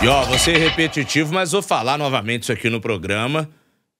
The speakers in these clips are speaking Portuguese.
E ó, vou ser repetitivo, mas vou falar novamente isso aqui no programa.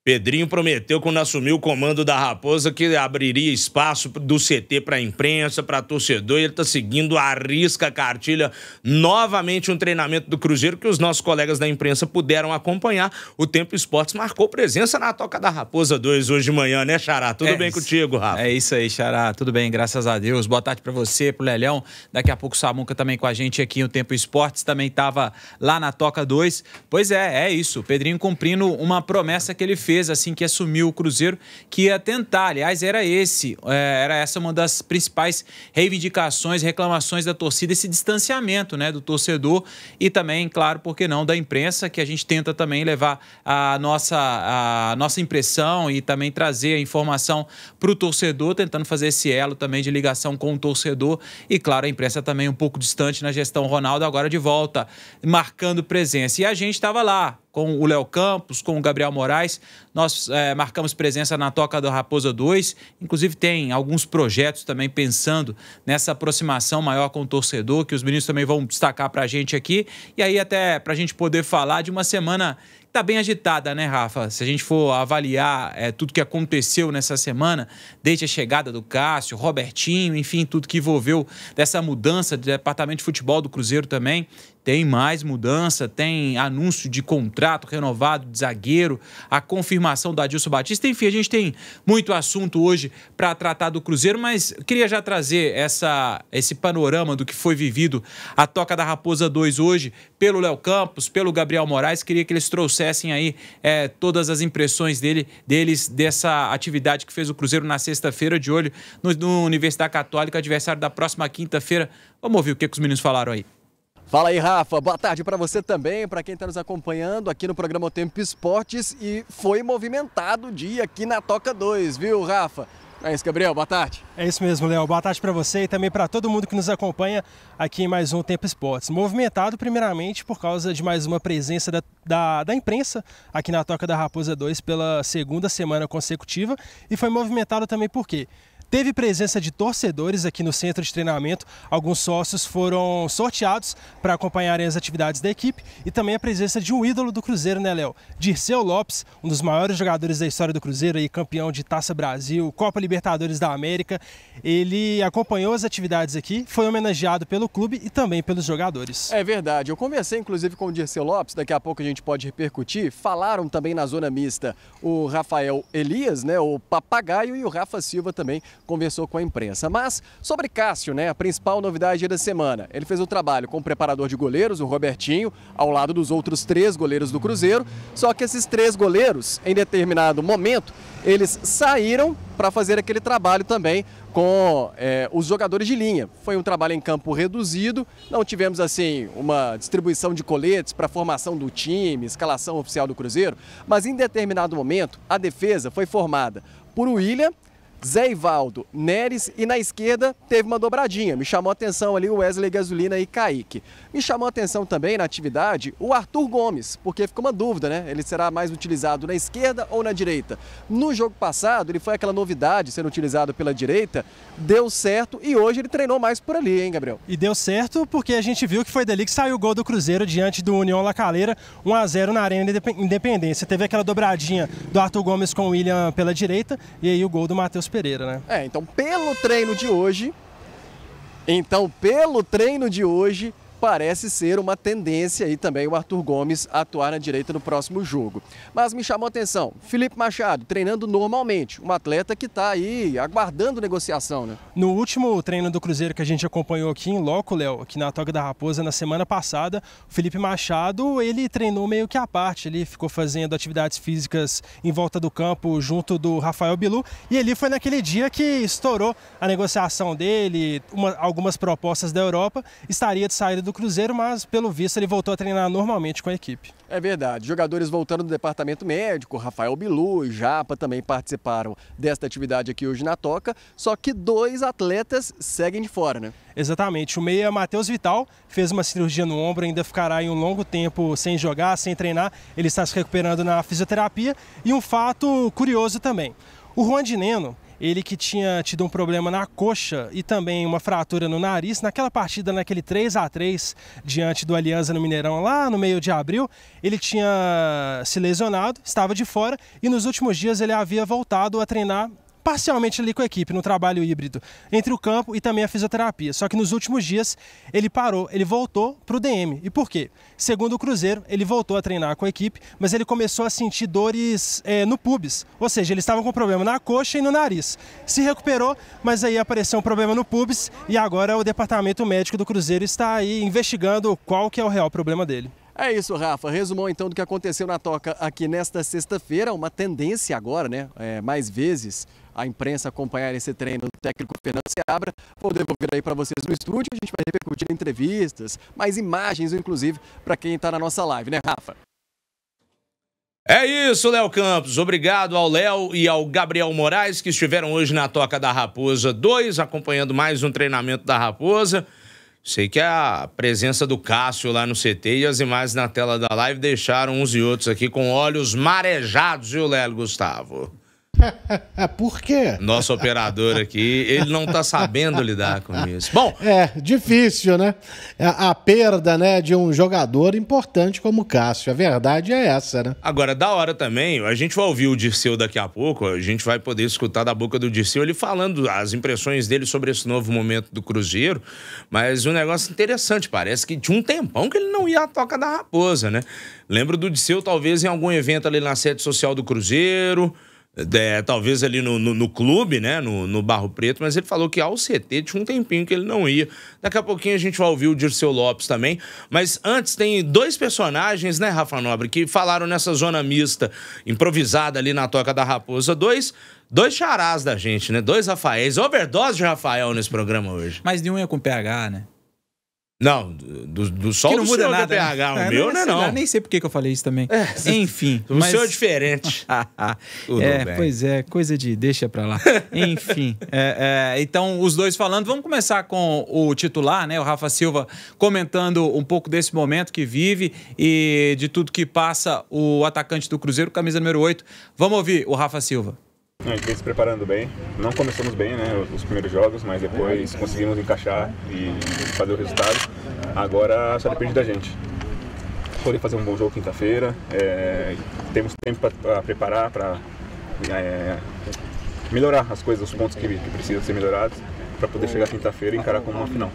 Pedrinho prometeu, quando assumiu o comando da Raposa, que abriria espaço do CT para a imprensa, para torcedor, e ele está seguindo à risca a cartilha. Novamente um treinamento do Cruzeiro que os nossos colegas da imprensa puderam acompanhar. O Tempo Esportes marcou presença na Toca da Raposa 2 hoje de manhã, né, Xará? Tudo bem contigo, Rafa? É isso aí, Xará. Tudo bem, graças a Deus. Boa tarde para você, pro Lelhão. Daqui a pouco o Samuca também com a gente aqui no Tempo Esportes, também estava lá na Toca 2. Pois é isso. O Pedrinho cumprindo uma promessa que ele fez assim que assumiu o Cruzeiro, que ia tentar, aliás, era essa uma das principais reivindicações, reclamações da torcida, esse distanciamento, né, do torcedor e também, claro, por que não, da imprensa, que a gente tenta também levar a nossa impressão e também trazer a informação para o torcedor, tentando fazer esse elo também de ligação com o torcedor e, claro, a imprensa também um pouco distante na gestão Ronaldo, agora de volta, marcando presença. E a gente estava lá, com o Léo Campos, com o Gabriel Moraes. Nós marcamos presença na Toca da Raposa 2. Inclusive, tem alguns projetos também pensando nessa aproximação maior com o torcedor, que os meninos também vão destacar para a gente aqui. E aí, até para a gente poder falar de uma semana que está bem agitada, né, Rafa? Se a gente for avaliar tudo que aconteceu nessa semana, desde a chegada do Cássio, Robertinho, enfim, tudo que envolveu dessa mudança do departamento de futebol do Cruzeiro também. Tem mais mudança, tem anúncio de contrato renovado de zagueiro, a confirmação do Adilson Batista. Enfim, a gente tem muito assunto hoje para tratar do Cruzeiro, mas eu queria já trazer esse panorama do que foi vivido a Toca da Raposa 2 hoje pelo Léo Campos, pelo Gabriel Moraes. Queria que eles trouxessem aí todas as impressões deles dessa atividade que fez o Cruzeiro na sexta-feira, de olho no Universidade Católica, adversário da próxima quinta-feira. Vamos ouvir o que os meninos falaram aí. Fala aí, Rafa. Boa tarde para você também, para quem está nos acompanhando aqui no programa O Tempo Esportes. E foi movimentado o dia aqui na Toca 2, viu, Rafa? É isso, Gabriel, boa tarde. É isso mesmo, Léo. Boa tarde para você e também para todo mundo que nos acompanha aqui em mais um Tempo Esportes. Movimentado primeiramente por causa de mais uma presença da imprensa aqui na Toca da Raposa 2 pela segunda semana consecutiva. E foi movimentado também por quê? Teve presença de torcedores aqui no centro de treinamento, alguns sócios foram sorteados para acompanharem as atividades da equipe e também a presença de um ídolo do Cruzeiro, né, Léo? Dirceu Lopes, um dos maiores jogadores da história do Cruzeiro, aí, campeão de Taça Brasil, Copa Libertadores da América. Ele acompanhou as atividades aqui, foi homenageado pelo clube e também pelos jogadores. É verdade, eu conversei inclusive com o Dirceu Lopes, daqui a pouco a gente pode repercutir. Falaram também na zona mista o Rafael Elias, né, o Papagaio, e o Rafa Silva também conversou com a imprensa. Mas sobre Cássio, né, a principal novidade da semana. Ele fez o trabalho com o preparador de goleiros, o Robertinho, ao lado dos outros 3 goleiros do Cruzeiro. Só que esses 3 goleiros, em determinado momento, eles saíram para fazer aquele trabalho também com os jogadores de linha. Foi um trabalho em campo reduzido, não tivemos assim uma distribuição de coletes para a formação do time, escalação oficial do Cruzeiro, mas em determinado momento a defesa foi formada por William, Zé Ivaldo, Neres e na esquerda teve uma dobradinha. Me chamou a atenção ali o Wesley Gasolina e Kaique. Me chamou a atenção também na atividade o Arthur Gomes, porque ficou uma dúvida, né? Ele será mais utilizado na esquerda ou na direita? No jogo passado ele foi aquela novidade sendo utilizado pela direita, deu certo e hoje ele treinou mais por ali, hein, Gabriel? E deu certo porque a gente viu que foi dali que saiu o gol do Cruzeiro diante do União La Calera, 1-0 na Arena Independência. Teve aquela dobradinha do Arthur Gomes com o William pela direita e aí o gol do Matheus Pereira, né? Então pelo treino de hoje, parece ser uma tendência aí também o Arthur Gomes atuar na direita no próximo jogo. Mas me chamou a atenção, Felipe Machado treinando normalmente, um atleta que está aí aguardando negociação, né? No último treino do Cruzeiro que a gente acompanhou aqui em loco, Léo, aqui na Toca da Raposa, na semana passada, o Felipe Machado, ele treinou meio que à parte, ele ficou fazendo atividades físicas em volta do campo junto do Rafael Bilu, e ele foi naquele dia que estourou a negociação dele, algumas propostas da Europa, estaria de saída do Cruzeiro, mas pelo visto ele voltou a treinar normalmente com a equipe. É verdade, jogadores voltando do departamento médico, Rafael Bilu e Japa também participaram desta atividade aqui hoje na Toca, só que 2 atletas seguem de fora, né? Exatamente, o meia Matheus Vital fez uma cirurgia no ombro, ainda ficará em um longo tempo sem jogar, sem treinar, ele está se recuperando na fisioterapia. E um fato curioso também, o Juan Dineno, ele que tinha tido um problema na coxa e também uma fratura no nariz, naquela partida, naquele 3-3 diante do Alianza no Mineirão, lá no meio de abril, ele tinha se lesionado, estava de fora e nos últimos dias ele havia voltado a treinar parcialmente ali com a equipe, no trabalho híbrido entre o campo e também a fisioterapia. Só que nos últimos dias ele parou, ele voltou para o DM. E por quê? Segundo o Cruzeiro, ele voltou a treinar com a equipe, mas ele começou a sentir dores no pubis. Ou seja, ele estava com problema na coxa e no nariz. Se recuperou, mas aí apareceu um problema no pubis e agora o departamento médico do Cruzeiro está aí investigando qual que é o real problema dele. É isso, Rafa. Resumão então do que aconteceu na Toca aqui nesta sexta-feira. Uma tendência agora, né? Mais vezes a imprensa acompanhar esse treino do técnico Fernando Seabra. Vou devolver aí para vocês no estúdio. A gente vai repercutir entrevistas, mais imagens, inclusive, para quem está na nossa live, né, Rafa? É isso, Léo Campos. Obrigado ao Léo e ao Gabriel Moraes, que estiveram hoje na Toca da Raposa 2, acompanhando mais um treinamento da Raposa. Sei que a presença do Cássio lá no CT e as imagens na tela da live deixaram uns e outros aqui com olhos marejados, viu, Lélio Gustavo? Por quê? Nosso operador aqui, ele não tá sabendo lidar com isso. Bom, difícil, né? A perda, né, de um jogador importante como o Cássio. A verdade é essa, né? Agora, da hora também, a gente vai ouvir o Dirceu daqui a pouco, a gente vai poder escutar da boca do Dirceu ele falando as impressões dele sobre esse novo momento do Cruzeiro, mas um negócio interessante, parece que tinha um tempão que ele não ia à Toca da Raposa, né? Lembro do Dirceu, talvez, em algum evento ali na sede social do Cruzeiro, talvez ali no clube, né, no Barro Preto, mas ele falou que ao CT tinha um tempinho que ele não ia. Daqui a pouquinho a gente vai ouvir o Dirceu Lopes também, mas antes tem dois personagens, né, Rafa Nobre, que falaram nessa zona mista improvisada ali na Toca da Raposa, dois charás da gente, né, dois Rafaéis, overdose de Rafael nesse programa hoje. Mas nenhum é com PH, né? Não, do sol que não do muda senhor nada, do PH, né? o meu não é não. Nem sei por que eu falei isso também. Enfim. O seu é diferente. Tudo bem. Pois é, coisa de deixa pra lá. Enfim, então os dois falando, vamos começar com o titular, né? O Rafa Silva comentando um pouco desse momento que vive e de tudo que passa o atacante do Cruzeiro, camisa número 8. Vamos ouvir o Rafa Silva. A gente vem se preparando bem, não começamos bem, né, os primeiros jogos, mas depois conseguimos encaixar e fazer o resultado. Agora só depende da gente. Poder fazer um bom jogo quinta-feira, temos tempo para preparar, para melhorar as coisas, os pontos que precisam ser melhorados, para poder chegar quinta-feira e encarar como uma final.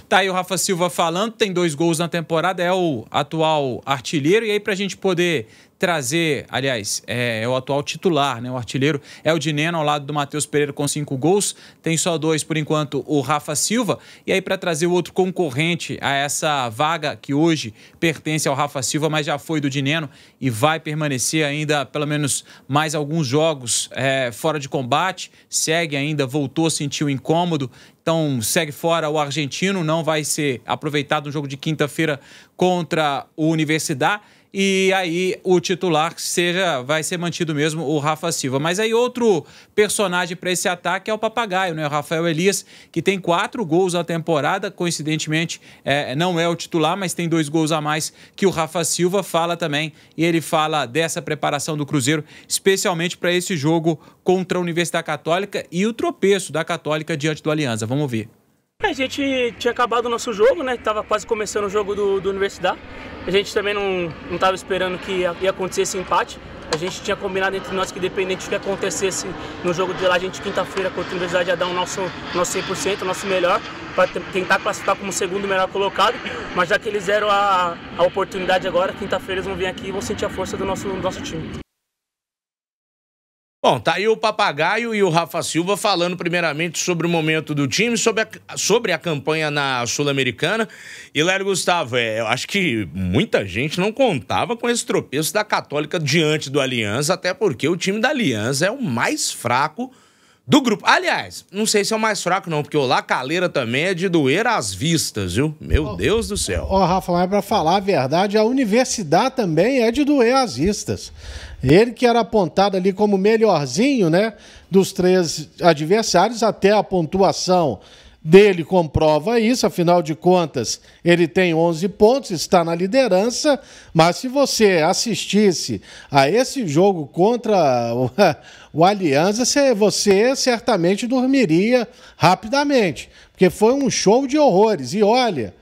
Tá aí o Rafa Silva falando, tem 2 gols na temporada, é o atual artilheiro, e aí pra gente poder trazer, aliás, é o atual titular, né? O artilheiro é o Dineno ao lado do Matheus Pereira com 5 gols, tem só 2 por enquanto o Rafa Silva, e aí para trazer o outro concorrente a essa vaga que hoje pertence ao Rafa Silva, mas já foi do Dineno e vai permanecer ainda pelo menos mais alguns jogos fora de combate, segue ainda, voltou a sentir o incômodo, então segue fora o argentino, não vai ser aproveitado no jogo de quinta-feira contra o Universidade. E aí o titular vai ser mantido mesmo o Rafa Silva. Mas aí outro personagem para esse ataque é o Papagaio, né? O Rafael Elias, que tem 4 gols na temporada, coincidentemente não é o titular, mas tem 2 gols a mais que o Rafa Silva fala também. E ele fala dessa preparação do Cruzeiro, especialmente para esse jogo contra a Universidade Católica e o tropeço da Católica diante do Alianza. Vamos ouvir. A gente tinha acabado o nosso jogo, né? Tava quase começando o jogo do Universidade. A gente também não estava esperando que ia acontecer esse empate. A gente tinha combinado entre nós que, independente do que acontecesse no jogo de lá, a gente quinta-feira contra a Universidade ia dar o nosso 100%, o nosso melhor, para tentar classificar como segundo melhor colocado. Mas já que eles deram a oportunidade agora, quinta-feira eles vão vir aqui e vão sentir a força do nosso time. Bom, tá aí o Papagaio e o Rafa Silva falando primeiramente sobre o momento do time, sobre a campanha na Sul-Americana. E Lélio Gustavo, eu acho que muita gente não contava com esse tropeço da Católica diante do Alianza, até porque o time da Alianza é o mais fraco do grupo. Aliás, não sei se é o mais fraco não, porque o La Calera também é de doer as vistas, viu? Meu Deus do céu. Rafa, mas pra falar a verdade, a Universidade também é de doer as vistas. Ele que era apontado ali como melhorzinho, né, dos 3 adversários, até a pontuação dele comprova isso, afinal de contas, ele tem 11 pontos, está na liderança, mas se você assistisse a esse jogo contra o Alianza, você certamente dormiria rapidamente, porque foi um show de horrores. E olha,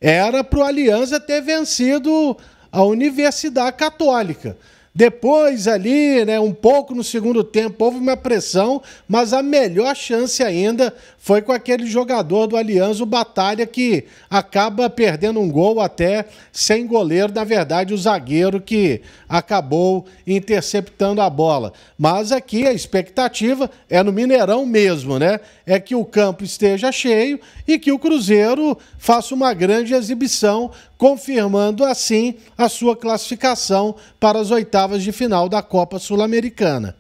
era para o Alianza ter vencido a Universidade Católica. Depois ali, né, um pouco no segundo tempo, houve uma pressão, mas a melhor chance ainda foi com aquele jogador do Alianza, o Batalha, que acaba perdendo um gol até sem goleiro, na verdade o zagueiro que acabou interceptando a bola. Mas aqui a expectativa é no Mineirão mesmo, né? É que o campo esteja cheio e que o Cruzeiro faça uma grande exibição, confirmando assim a sua classificação para as oitavas de final da Copa Sul-Americana.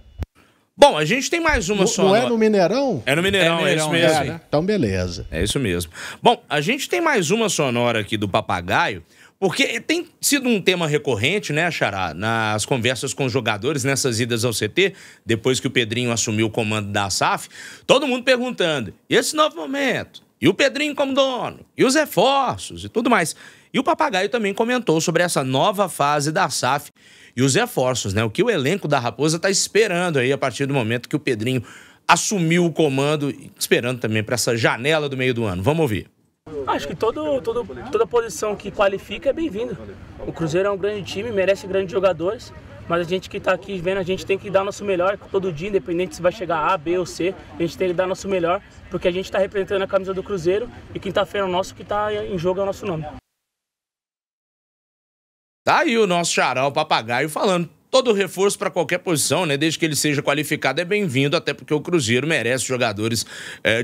Bom, a gente tem mais uma só. Não é no Mineirão? É no Mineirão, é isso mesmo. Né? Então, beleza. É isso mesmo. Bom, a gente tem mais uma sonora aqui do Papagaio, porque tem sido um tema recorrente, né, Xará, nas conversas com os jogadores, nessas idas ao CT, depois que o Pedrinho assumiu o comando da SAF, todo mundo perguntando, e esse novo momento? E o Pedrinho como dono? E os reforços? E tudo mais. E o Papagaio também comentou sobre essa nova fase da SAF e os reforços, né? O que o elenco da Raposa está esperando aí a partir do momento que o Pedrinho assumiu o comando, esperando também para essa janela do meio do ano. Vamos ouvir. Acho que toda posição que qualifica é bem-vinda. O Cruzeiro é um grande time, merece grandes jogadores, mas a gente que está aqui vendo, a gente tem que dar nosso melhor todo dia, independente se vai chegar A, B ou C, a gente tem que dar nosso melhor, porque a gente está representando a camisa do Cruzeiro e quinta-feira o nosso que está em jogo é o nosso nome. Tá aí o nosso Xará, o Papagaio, falando. Todo reforço para qualquer posição, né? Desde que ele seja qualificado, é bem-vindo, até porque o Cruzeiro merece jogadores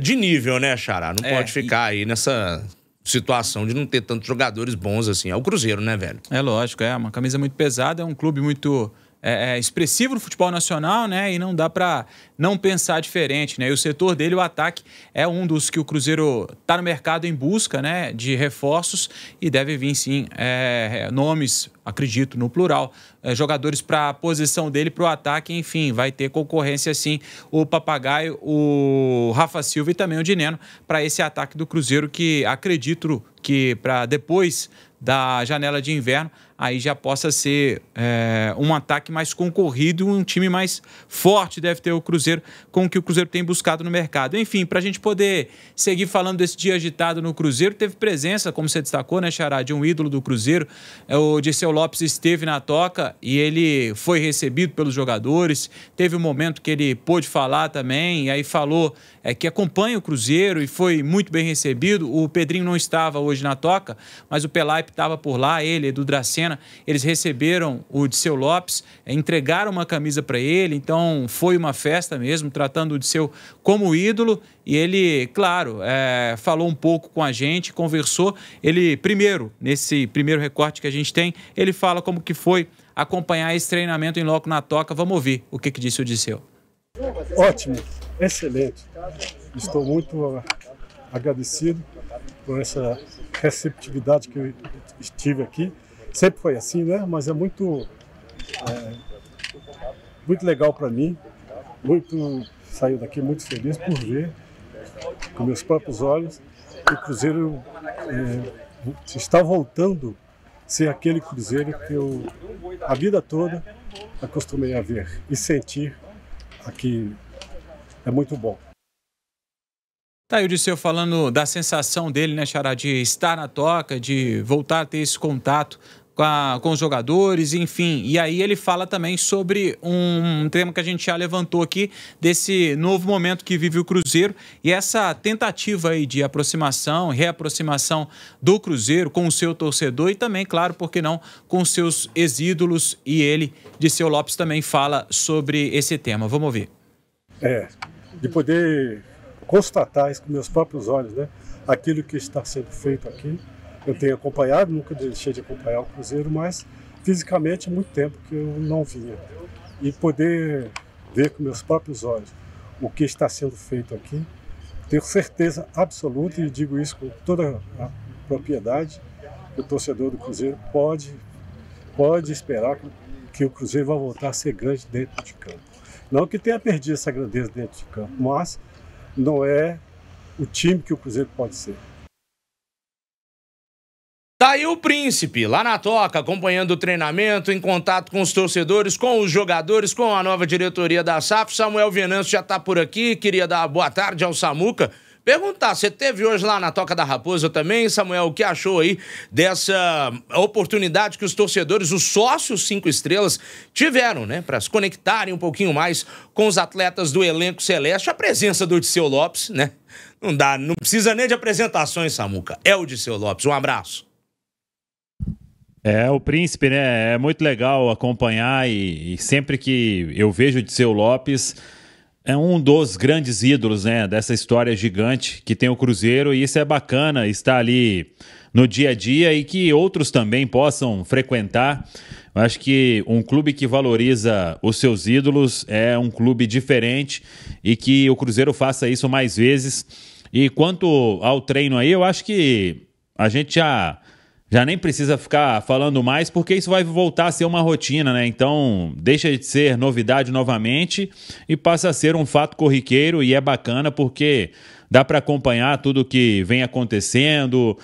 de nível, né, Xará? Não pode ficar aí nessa situação de não ter tantos jogadores bons assim. É o Cruzeiro, né, velho? É lógico, é uma camisa muito pesada, é um clube muito expressivo no futebol nacional, né? E não dá para não pensar diferente, né? E o setor dele, o ataque, é um dos que o Cruzeiro está no mercado em busca, né? De reforços e deve vir, sim, nomes, acredito, no plural, jogadores para a posição dele, para o ataque, enfim, vai ter concorrência, sim, o Papagaio, o Rafa Silva e também o Dineno para esse ataque do Cruzeiro que acredito que para depois da janela de inverno, aí já possa ser um ataque mais concorrido, um time mais forte deve ter o Cruzeiro, com o que o Cruzeiro tem buscado no mercado. Enfim, para a gente poder seguir falando desse dia agitado no Cruzeiro, teve presença, como você destacou, né, Xará, de um ídolo do Cruzeiro. O Dirceu Lopes esteve na toca e ele foi recebido pelos jogadores, teve um momento que ele pôde falar também, e aí falou que acompanha o Cruzeiro e foi muito bem recebido. O Pedrinho não estava hoje na toca, mas o Pelaipe estava por lá, ele, Edu Dracena, eles receberam o Dirceu Lopes, entregaram uma camisa para ele, então foi uma festa mesmo, tratando o Dirceu como ídolo, e ele, claro, falou um pouco com a gente, conversou. Ele, primeiro, nesse primeiro recorte que a gente tem, ele fala como que foi acompanhar esse treinamento em loco na toca. Vamos ouvir o que disse o Dirceu. Ótimo, excelente. Estou muito agradecido por essa receptividade que eu estive aqui. Sempre foi assim, né? Mas é muito legal para mim. Saio daqui muito feliz por ver com meus próprios olhos que o Cruzeiro está voltando a ser aquele Cruzeiro que eu a vida toda acostumei a ver e sentir aqui. É muito bom. Tá aí o Dirceu falando da sensação dele, né, Xará, de estar na toca, de voltar a ter esse contato com os jogadores, enfim. E aí ele fala também sobre um tema que a gente já levantou aqui, desse novo momento que vive o Cruzeiro e essa tentativa aí de aproximação, reaproximação do Cruzeiro com o seu torcedor e também, claro, por que não, com os seus ex-ídolos. E ele, Dirceu Lopes, também fala sobre esse tema. Vamos ouvir. De poder constatar isso com meus próprios olhos, né? Aquilo que está sendo feito aqui. Eu tenho acompanhado, nunca deixei de acompanhar o Cruzeiro, mas fisicamente há muito tempo que eu não vinha. E poder ver com meus próprios olhos o que está sendo feito aqui, tenho certeza absoluta, e digo isso com toda a propriedade, que o torcedor do Cruzeiro pode esperar que o Cruzeiro vai voltar a ser grande dentro de campo. Não que tenha perdido essa grandeza dentro de campo, mas não é o time que o Cruzeiro pode ser. Tá aí o Príncipe, lá na Toca, acompanhando o treinamento, em contato com os torcedores, com os jogadores, com a nova diretoria da SAF. Samuel Venâncio já tá por aqui, queria dar boa tarde ao Samuca. Perguntar, você teve hoje lá na Toca da Raposa também, Samuel, o que achou aí dessa oportunidade que os torcedores, os sócios 5 estrelas, tiveram, né, para se conectarem um pouquinho mais com os atletas do elenco celeste, a presença do Odisseu Lopes, né? Não precisa nem de apresentações, Samuca, é o Odisseu Lopes, um abraço. É, o Príncipe, né? É muito legal acompanhar e sempre que eu vejo o Odisseu Lopes, é um dos grandes ídolos, né, dessa história gigante que tem o Cruzeiro, e isso é bacana, estar ali no dia a dia e que outros também possam frequentar. Eu acho que um clube que valoriza os seus ídolos é um clube diferente e que o Cruzeiro faça isso mais vezes. E quanto ao treino aí, eu acho que a gente já nem precisa ficar falando mais, porque isso vai voltar a ser uma rotina, né? Então, deixa de ser novidade novamente e passa a ser um fato corriqueiro, e é bacana porque dá para acompanhar tudo que vem acontecendo,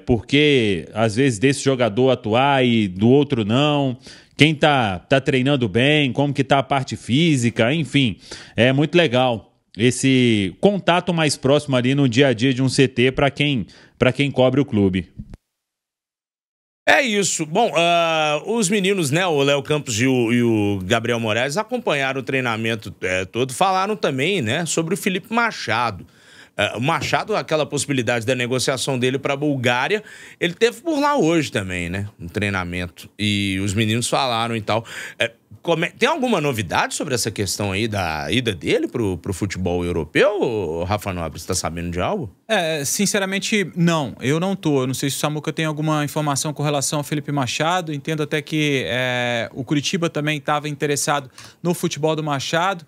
porque às vezes desse jogador atuar e do outro não, quem tá treinando bem, como que tá a parte física, enfim, é muito legal esse contato mais próximo ali no dia a dia de um CT para quem cobre o clube. É isso. Bom, os meninos, né, o Léo Campos e o Gabriel Moraes acompanharam o treinamento todo, falaram também, né, sobre o Felipe Machado. O Machado, aquela possibilidade da negociação dele para a Bulgária, ele teve por lá hoje também, né, um treinamento. E os meninos falaram e tal. Tem alguma novidade sobre essa questão aí da ida dele pro futebol europeu, Rafa Nobre? Você tá sabendo de algo? Sinceramente, não. Eu não tô. Eu não sei se o Samuca tem alguma informação com relação ao Felipe Machado. Entendo até que o Curitiba também estava interessado no futebol do Machado.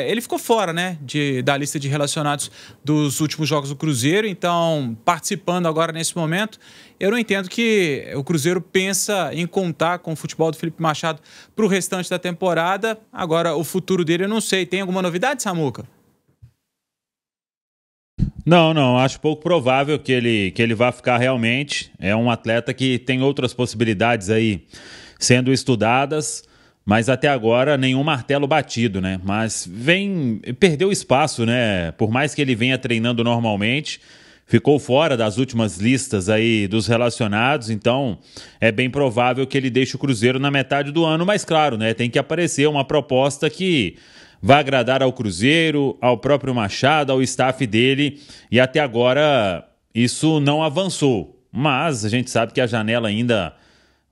Ele ficou fora, né, da lista de relacionados dos últimos jogos do Cruzeiro. Então, participando agora nesse momento, eu não entendo que o Cruzeiro pensa em contar com o futebol do Felipe Machado para o restante da temporada. Agora, o futuro dele eu não sei. Tem alguma novidade, Samuca? Não, acho pouco provável que ele vá ficar realmente. É um atleta que tem outras possibilidades aí sendo estudadas, mas até agora nenhum martelo batido, né? Mas perdeu espaço, né? Por mais que ele venha treinando normalmente, ficou fora das últimas listas aí dos relacionados, então é bem provável que ele deixe o Cruzeiro na metade do ano, mas claro, né? Tem que aparecer uma proposta que vai agradar ao Cruzeiro, ao próprio Machado, ao staff dele, e até agora isso não avançou. Mas a gente sabe que a janela ainda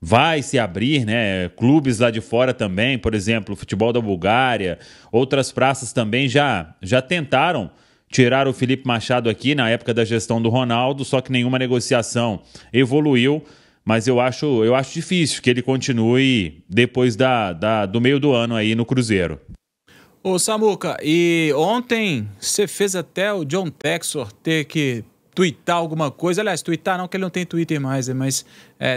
vai se abrir, né? Clubes lá de fora também, por exemplo, o futebol da Bulgária, outras praças também já tentaram tirar o Felipe Machado aqui na época da gestão do Ronaldo, só que nenhuma negociação evoluiu, mas eu acho difícil que ele continue depois do meio do ano aí no Cruzeiro. Ô Samuca, e ontem você fez até o John Textor ter que tuitar alguma coisa. Aliás, tuitar não, que ele não tem Twitter mais, mas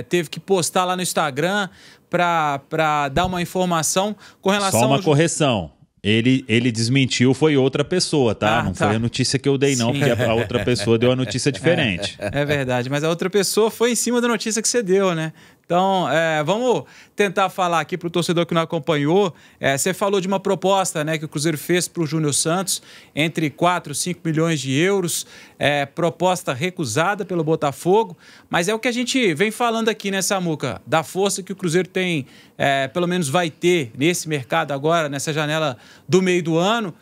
teve que postar lá no Instagram para dar uma informação com relação... Só uma correção. Ele desmentiu, foi outra pessoa, tá? Não foi a notícia que eu dei, não, porque a outra pessoa deu a notícia diferente. É verdade, mas a outra pessoa foi em cima da notícia que você deu, né? Então, vamos tentar falar aqui para o torcedor que não acompanhou. Você falou de uma proposta, né, que o Cruzeiro fez para o Júnior Santos, entre 4 e 5 milhões de euros, proposta recusada pelo Botafogo, mas é o que a gente vem falando aqui, né, Samuca? Da força que o Cruzeiro tem, pelo menos vai ter nesse mercado agora, nessa janela do meio do ano.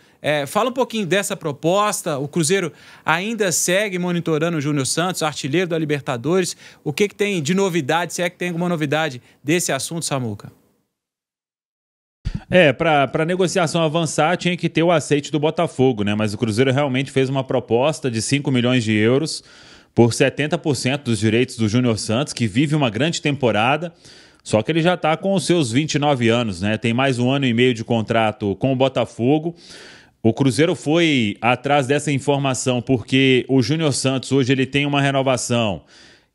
Fala um pouquinho dessa proposta. O Cruzeiro ainda segue monitorando o Júnior Santos, artilheiro da Libertadores. O que tem de novidade, se é que tem alguma novidade desse assunto, Samuca? Para a negociação avançar, tinha que ter o aceite do Botafogo, né? Mas o Cruzeiro realmente fez uma proposta de 5 milhões de euros por 70% dos direitos do Júnior Santos, que vive uma grande temporada. Só que ele já está com os seus 29 anos, né? Tem mais 1 ano e meio de contrato com o Botafogo. O Cruzeiro foi atrás dessa informação porque o Júnior Santos hoje ele tem uma renovação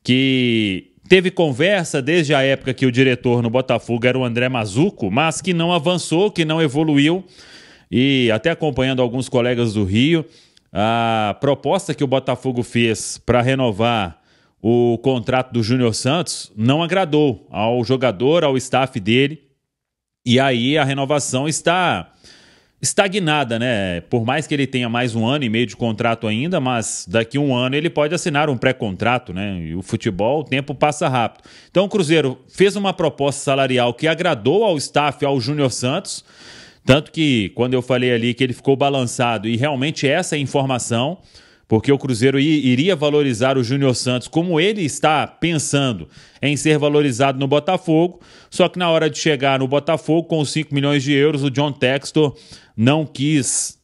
que teve conversa desde a época que o diretor no Botafogo era o André Mazuco, mas que não avançou, que não evoluiu. E até acompanhando alguns colegas do Rio, a proposta que o Botafogo fez para renovar o contrato do Júnior Santos não agradou ao jogador, ao staff dele, e aí a renovação está estagnada, né? Por mais que ele tenha mais 1 ano e meio de contrato ainda, mas daqui a 1 ano ele pode assinar um pré-contrato, né? E o futebol, o tempo passa rápido. Então o Cruzeiro fez uma proposta salarial que agradou ao staff, ao Júnior Santos, tanto que quando eu falei ali que ele ficou balançado, e realmente essa é a informação, porque o Cruzeiro iria valorizar o Júnior Santos como ele está pensando em ser valorizado no Botafogo, só que na hora de chegar no Botafogo, com os 5 milhões de euros, o John Textor não quis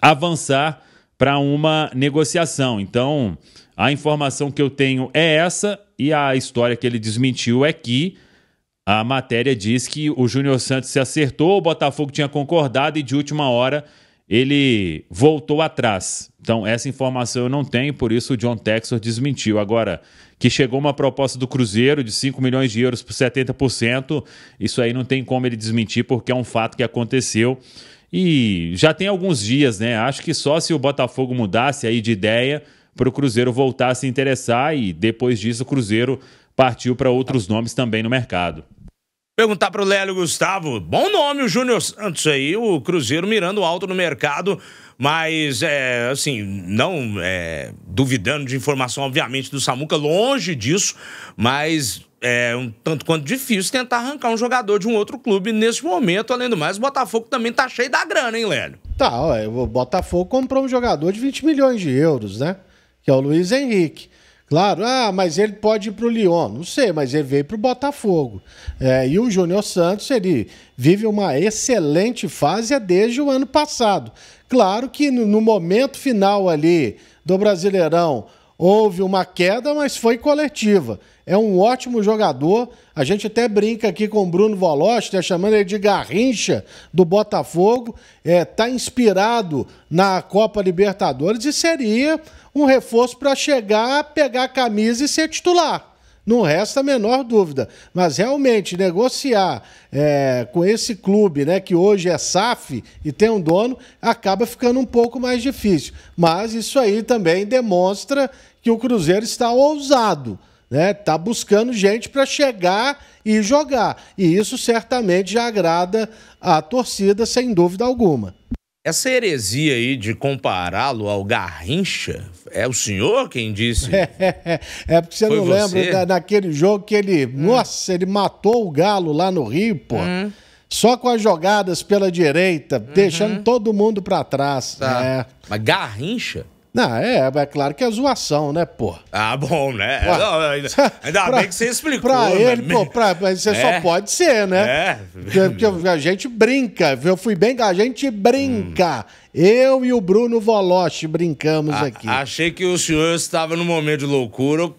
avançar para uma negociação. Então, a informação que eu tenho é essa, e a história que ele desmentiu é que a matéria diz que o Júnior Santos se acertou, o Botafogo tinha concordado e de última hora ele voltou atrás. Então, essa informação eu não tenho, por isso o John Textor desmentiu. Agora, que chegou uma proposta do Cruzeiro de 5 milhões de euros por 70%, isso aí não tem como ele desmentir, porque é um fato que aconteceu. E já tem alguns dias, né? Acho que só se o Botafogo mudasse aí de ideia para o Cruzeiro voltar a se interessar, e depois disso o Cruzeiro partiu para outros nomes também no mercado. Perguntar para o Lélio Gustavo, bom nome o Júnior Santos aí, o Cruzeiro mirando alto no mercado, mas, assim, não duvidando de informação, obviamente, do Samuca, longe disso, mas é um tanto quanto difícil tentar arrancar um jogador de um outro clube nesse momento. Além do mais, o Botafogo também tá cheio da grana, hein, Lélio? Tá, o Botafogo comprou um jogador de 20 milhões de euros, né? Que é o Luiz Henrique. Claro, mas ele pode ir para o Lyon. Não sei, mas ele veio para o Botafogo. E o Júnior Santos, ele vive uma excelente fase desde o ano passado. Claro que no momento final ali do Brasileirão houve uma queda, mas foi coletiva. É um ótimo jogador. A gente até brinca aqui com o Bruno Volosti, tá chamando ele de Garrincha do Botafogo. Tá inspirado na Copa Libertadores e seria um reforço para chegar, pegar a camisa e ser titular. Não resta a menor dúvida. Mas realmente negociar com esse clube, né, que hoje é SAF e tem um dono, acaba ficando um pouco mais difícil. Mas isso aí também demonstra que o Cruzeiro está ousado, né? Tá buscando gente para chegar e jogar. E isso certamente já agrada a torcida, sem dúvida alguma. Essa heresia aí de compará-lo ao Garrincha, é o senhor quem disse? Porque você não lembra daquele jogo que ele... Nossa, ele matou o Galo lá no Rio, pô. Só com as jogadas pela direita, deixando todo mundo pra trás. Tá. Mas Garrincha? Não, é claro que é zoação, né, pô? Ah, bom, né? Ainda bem que você explicou. Pra ele, mas você só pode ser, né? Porque a gente brinca, eu fui bem, a gente brinca. Eu e o Bruno Volosti brincamos aqui. Achei que o senhor estava num momento de loucura ou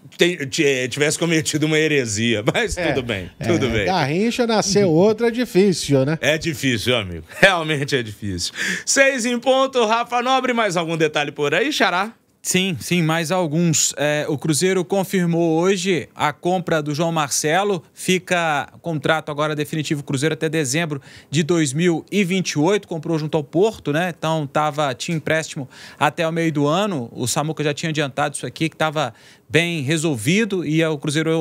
tivesse cometido uma heresia, mas tudo bem, tudo bem. Garrincha nasceu outro é difícil, né? É difícil, amigo. Realmente é difícil. 6 em ponto, Rafa Nobre, mais algum detalhe por aí, Xará? Sim, mais alguns. O Cruzeiro confirmou hoje a compra do João Marcelo. Fica contrato agora definitivo Cruzeiro até dezembro de 2028. Comprou junto ao Porto, né? Então tinha empréstimo até o meio do ano. O Samuca já tinha adiantado isso aqui, que estava bem resolvido, e o Cruzeiro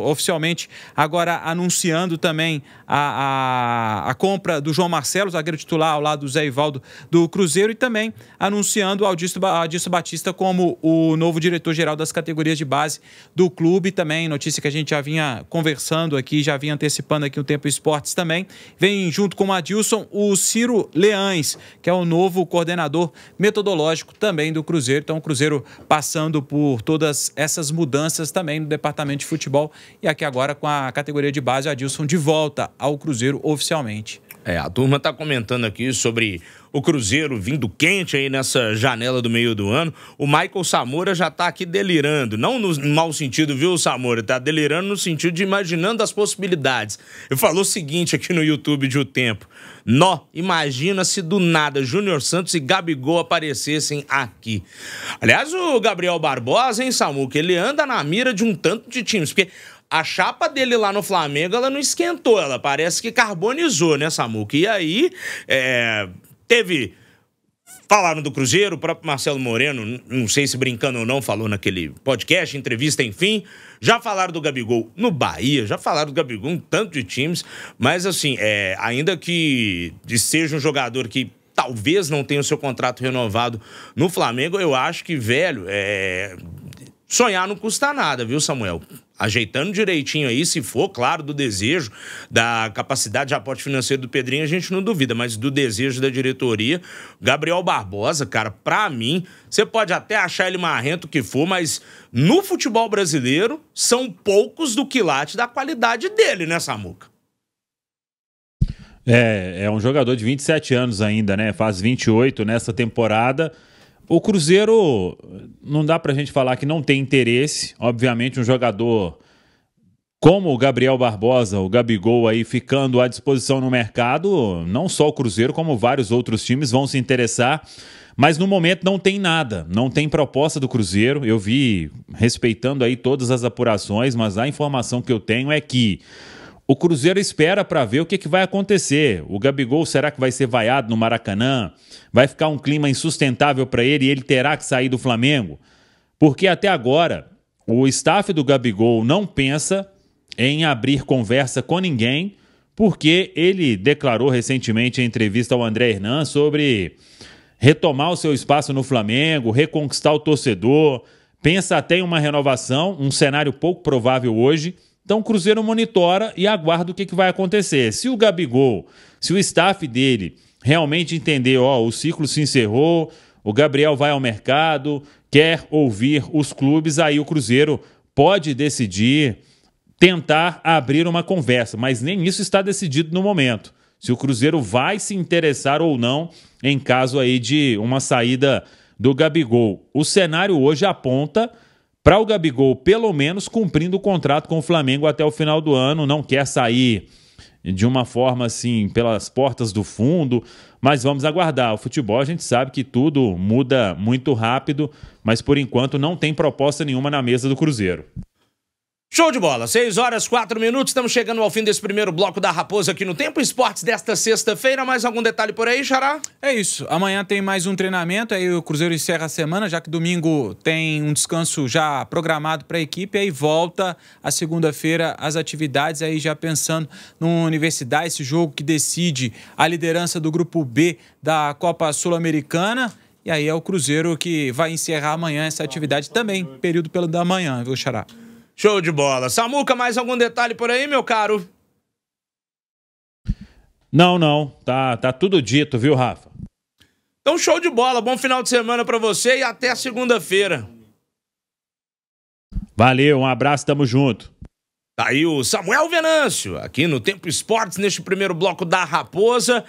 oficialmente agora anunciando também a compra do João Marcelo, zagueiro titular ao lado do Zé Ivaldo do Cruzeiro, e também anunciando o Adilson Batista como o novo diretor-geral das categorias de base do clube. Também notícia que a gente já vinha conversando aqui, já vinha antecipando aqui no Tempo Esportes também. Vem junto com o Adilson o Ciro Leães, que é o novo coordenador metodológico também do Cruzeiro. Então o Cruzeiro passando por todas essas mudanças também no departamento de futebol, e aqui agora com a categoria de base, o Adilson de volta ao Cruzeiro oficialmente. A turma tá comentando aqui sobre o Cruzeiro vindo quente aí nessa janela do meio do ano. O Michael Samora já tá aqui delirando, não no mau sentido, viu, Samora? Tá delirando no sentido de imaginando as possibilidades. Ele falou o seguinte aqui no YouTube de O Tempo: imagina se do nada Júnior Santos e Gabigol aparecessem aqui. Aliás, o Gabriel Barbosa, hein, Samuca, ele anda na mira de um tanto de times, porque a chapa dele lá no Flamengo, ela não esquentou, ela parece que carbonizou, né, Samuca? E aí, Falaram do Cruzeiro, o próprio Marcelo Moreno, não sei se brincando ou não, falou naquele podcast, entrevista, enfim. Já falaram do Gabigol no Bahia, já falaram do Gabigol em tanto de times, mas assim, ainda que seja um jogador que talvez não tenha o seu contrato renovado no Flamengo, eu acho que, velho, sonhar não custa nada, viu, Samuel? Ajeitando direitinho aí, se for, claro, do desejo, da capacidade de aporte financeiro do Pedrinho, a gente não duvida, mas do desejo da diretoria, Gabriel Barbosa, cara, pra mim, você pode até achar ele marrento que for, mas no futebol brasileiro, são poucos do quilate da qualidade dele, né, Samuca? É um jogador de 27 anos ainda, né? Faz 28 nessa temporada. O Cruzeiro, não dá pra gente falar que não tem interesse. Obviamente, um jogador como o Gabriel Barbosa, o Gabigol aí ficando à disposição no mercado, não só o Cruzeiro, como vários outros times vão se interessar. Mas no momento não tem nada, não tem proposta do Cruzeiro. Eu vi, respeitando aí todas as apurações, mas a informação que eu tenho é que o Cruzeiro espera para ver o que vai acontecer. O Gabigol, será que vai ser vaiado no Maracanã? Vai ficar um clima insustentável para ele e ele terá que sair do Flamengo? Porque até agora, o staff do Gabigol não pensa em abrir conversa com ninguém, porque ele declarou recentemente em entrevista ao André Hernan sobre retomar o seu espaço no Flamengo, reconquistar o torcedor, pensa até em uma renovação, um cenário pouco provável hoje. Então o Cruzeiro monitora e aguarda o que vai acontecer. Se o Gabigol, se o staff dele realmente entender, o ciclo se encerrou, o Gabriel vai ao mercado, quer ouvir os clubes, aí o Cruzeiro pode decidir tentar abrir uma conversa, mas nem isso está decidido no momento. Se o Cruzeiro vai se interessar ou não em caso aí de uma saída do Gabigol. O cenário hoje aponta para o Gabigol, pelo menos, cumprindo o contrato com o Flamengo até o final do ano. Não quer sair de uma forma assim, pelas portas do fundo, mas vamos aguardar. O futebol, a gente sabe que tudo muda muito rápido, mas por enquanto não tem proposta nenhuma na mesa do Cruzeiro. Show de bola, 6h04, estamos chegando ao fim desse primeiro bloco da Raposa aqui no Tempo Esportes desta sexta-feira. Mais algum detalhe por aí, Xará? É isso, amanhã tem mais um treinamento, aí o Cruzeiro encerra a semana, já que domingo tem um descanso já programado para a equipe, aí volta a segunda-feira as atividades, aí já pensando no Universidade, esse jogo que decide a liderança do Grupo B da Copa Sul-Americana. E aí é o Cruzeiro que vai encerrar amanhã essa atividade também, período pelo da manhã, viu, Xará? Show de bola. Samuca, mais algum detalhe por aí, meu caro? Não. Tá tudo dito, viu, Rafa? Então, show de bola. Bom final de semana pra você e até segunda-feira. Valeu, um abraço, tamo junto. Tá aí o Samuel Venâncio, aqui no Tempo Esportes, neste primeiro bloco da Raposa.